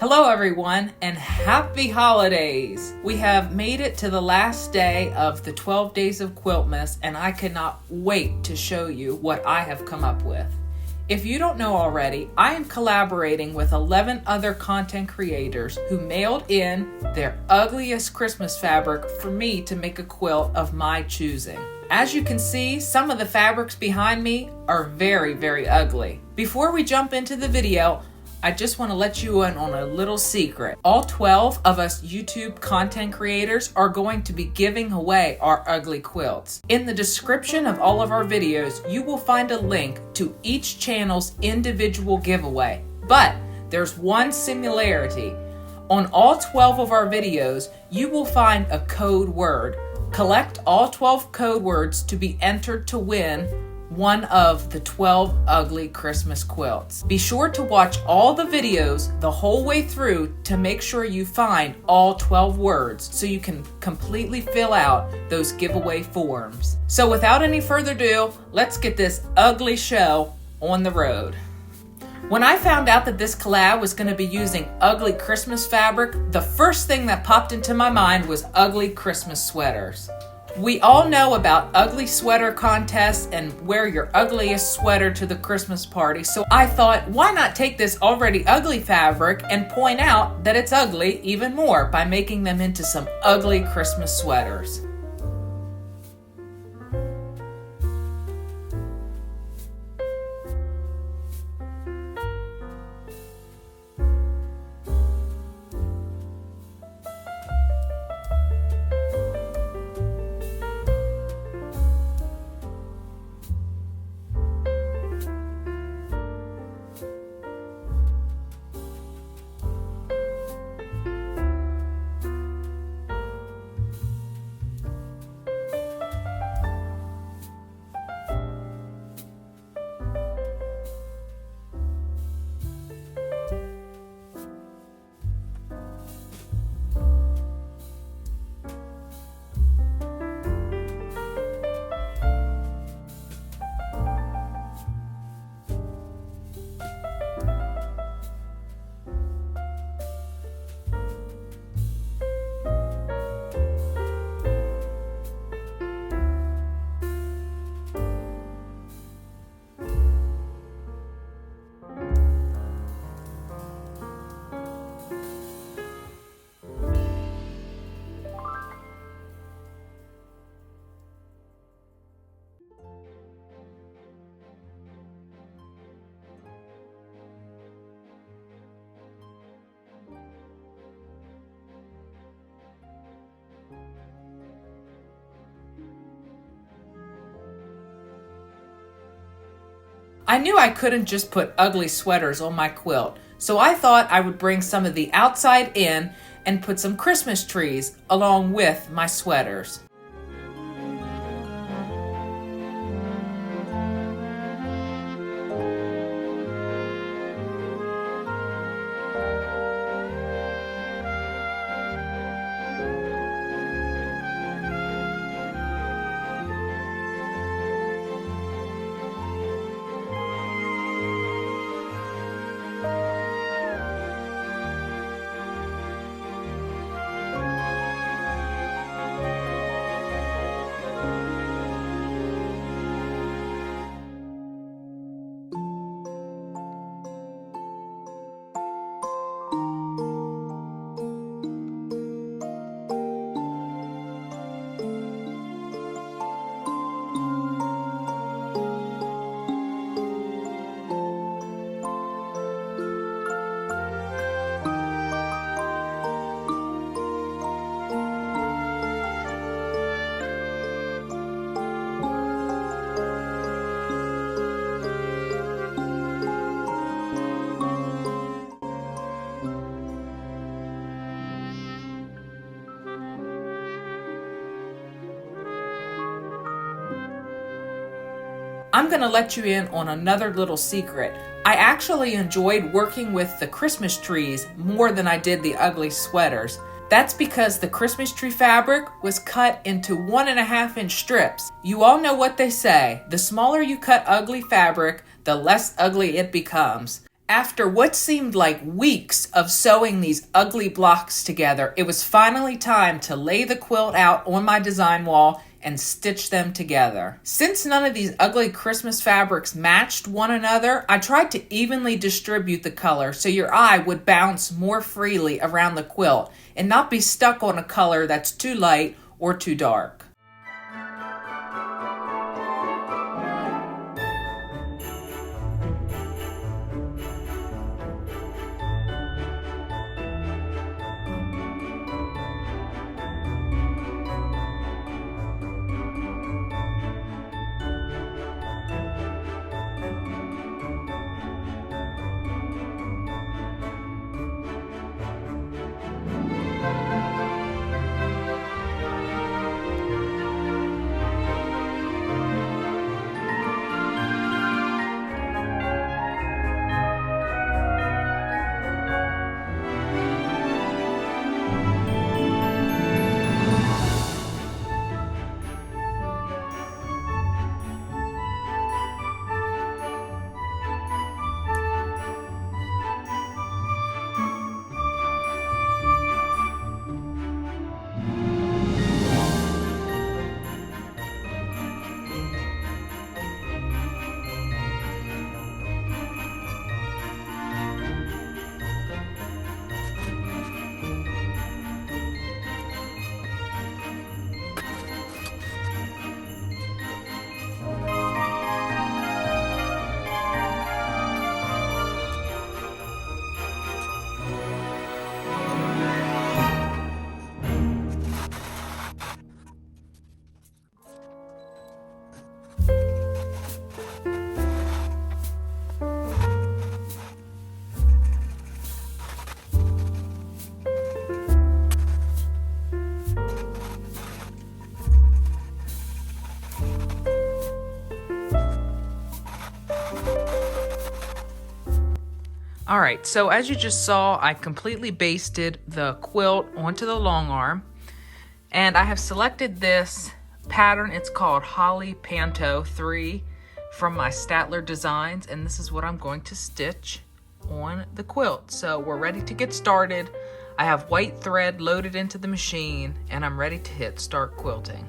Hello everyone, and happy holidays! We have made it to the last day of the 12 days of Quiltmas, and I cannot wait to show you what I have come up with. If you don't know already, I am collaborating with 11 other content creators who mailed in their ugliest Christmas fabric for me to make a quilt of my choosing. As you can see, some of the fabrics behind me are very, very ugly. Before we jump into the video, I just want to let you in on a little secret. All 12 of us YouTube content creators are going to be giving away our ugly quilts. In the description of all of our videos, you will find a link to each channel's individual giveaway. But there's one similarity. On all 12 of our videos, you will find a code word. Collect all 12 code words to be entered to win one of the 12 ugly Christmas quilts. Be sure to watch all the videos the whole way through to make sure you find all 12 words so you can completely fill out those giveaway forms. So without any further ado, let's get this ugly show on the road. When I found out that this collab was going to be using ugly Christmas fabric, the first thing that popped into my mind was ugly Christmas sweaters. We all know about ugly sweater contests and wear your ugliest sweater to the Christmas party, so I thought, why not take this already ugly fabric and point out that it's ugly even more by making them into some ugly Christmas sweaters. I knew I couldn't just put ugly sweaters on my quilt, so I thought I would bring some of the outside in and put some Christmas trees along with my sweaters. I'm going to let you in on another little secret. I actually enjoyed working with the Christmas trees more than I did the ugly sweaters. That's because the Christmas tree fabric was cut into 1.5-inch strips. You all know what they say, the smaller you cut ugly fabric, the less ugly it becomes. After what seemed like weeks of sewing these ugly blocks together, it was finally time to lay the quilt out on my design wall and stitch them together. Since none of these ugly Christmas fabrics matched one another, I tried to evenly distribute the color so your eye would bounce more freely around the quilt and not be stuck on a color that's too light or too dark. Alright, so as you just saw, I completely basted the quilt onto the long arm. And I have selected this pattern. It's called Holly Panto 3 from my Statler Designs. And this is what I'm going to stitch on the quilt. So we're ready to get started. I have white thread loaded into the machine and I'm ready to hit start quilting.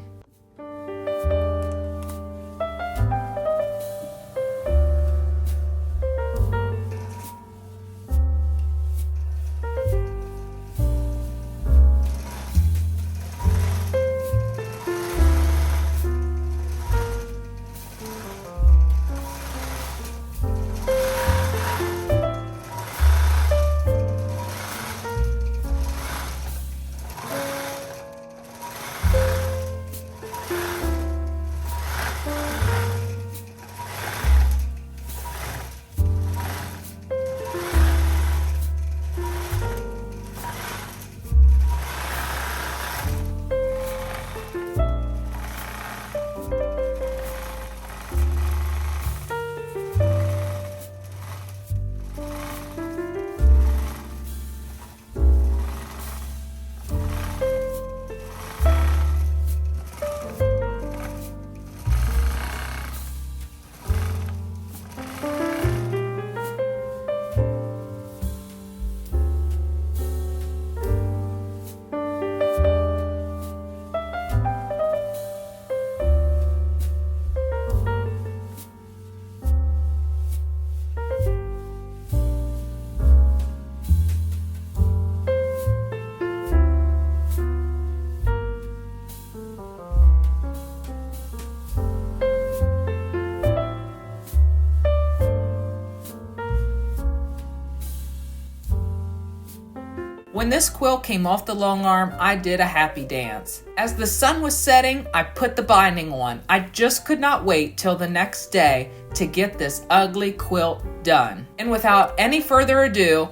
When this quilt came off the long arm, I did a happy dance. As the sun was setting, I put the binding on. I just could not wait till the next day to get this ugly quilt done. And without any further ado,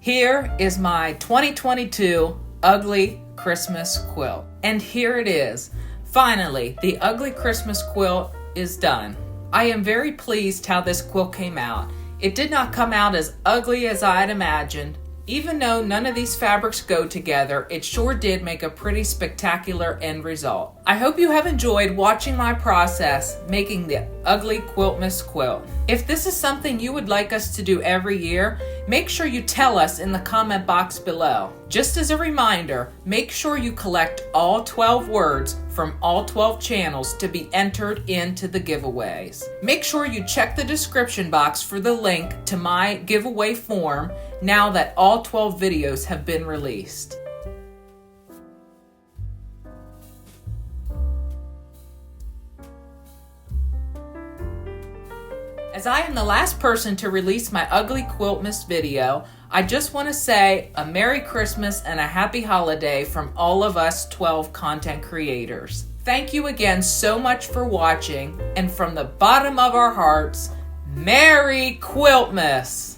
here is my 2022 ugly Christmas quilt. And here it is. Finally, the ugly Christmas quilt is done. I am very pleased how this quilt came out. It did not come out as ugly as I had imagined. Even though none of these fabrics go together, it sure did make a pretty spectacular end result. I hope you have enjoyed watching my process making the ugly Quiltmas quilt. If this is something you would like us to do every year, make sure you tell us in the comment box below. Just as a reminder, make sure you collect all 12 words from all 12 channels to be entered into the giveaways. Make sure you check the description box for the link to my giveaway form now that all 12 videos have been released. As I am the last person to release my ugly Quiltmas video, I just want to say a Merry Christmas and a Happy Holiday from all of us 12 content creators. Thank you again so much for watching, and from the bottom of our hearts, Merry Quiltmas!